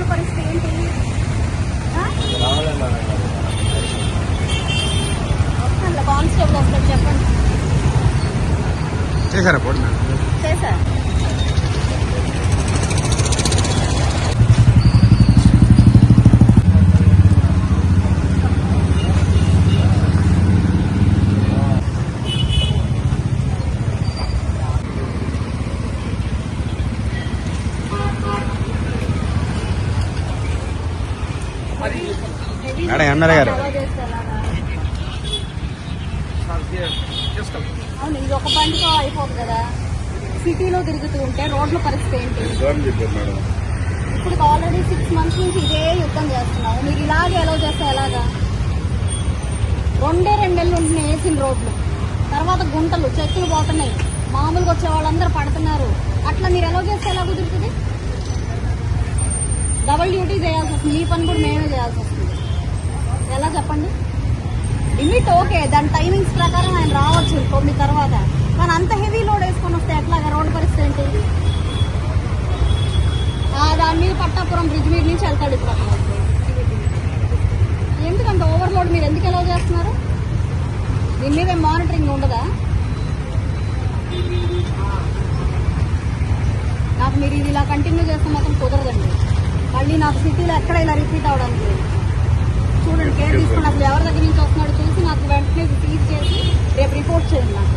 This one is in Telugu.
రోడ్ల పరిస్థితి ఏంటి? వస్తాను, కానిస్టేబుల్ వస్తారు, చెప్పండి. చేశారా పోటీ? చేశారు. మేడం ఎమ్మెల్యే గారు అవును, ఇది ఒక బండితో అయిపోదు కదా. సిటీలో తిరుగుతూ ఉంటే రోడ్ల పరిస్థితి ఏంటి? ఇప్పుడు ఆల్రెడీ 6 months నుంచి ఇదే యుద్ధం చేస్తున్నాము. మీరు ఇలాగే ఎలా చేస్తే ఎలాగా? 2 నెలలు ఉంటున్నాయి వేసిన రోడ్లు, తర్వాత గుంటలు చెక్కులు పోతున్నాయి, మామూలుగా వచ్చే వాళ్ళందరూ పడుతున్నారు. అట్లా మీరు ఎలా చేస్తే ఎలా కుదురుతుంది? డబుల్ డ్యూటీ చేయాల్సి వస్తుంది, ఈ పని కూడా మేమే చేయాల్సి వస్తుంది. ఎలా చెప్పండి? లిమిట్ ఓకే, దాని టైమింగ్స్ ప్రకారం ఆయన రావచ్చు 9 తర్వాత, కానీ అంత హెవీ లోడ్ వేసుకొని వస్తే ఎట్లాగా? రోడ్డు పరిస్థితి ఏంటి? దాని మీద పట్టాపురం బ్రిడ్జ్ మీద నుంచి వెళ్తాడు ఇప్పుడు అక్కడ. ఎందుకంటే ఓవర్లోడ్ మీరు ఎందుకు ఎలా చేస్తున్నారు? దీని మీద మానిటరింగ్ ఉండదా? నాకు మీరు ఇది ఇలా కంటిన్యూ చేస్తే మాత్రం కుదరదండి. మళ్ళీ నాకు సిటీలో ఎక్కడ ఇలా రిపీట్ అవడానికి లేదు. చూడండి, కేర్ తీసుకుని అసలు ఎవరి దగ్గర నుంచి వస్తున్నాడో చూసి నాకు వెంటనే సీజ్ చేసి రేపు రిపోర్ట్ చేయండి నాకు.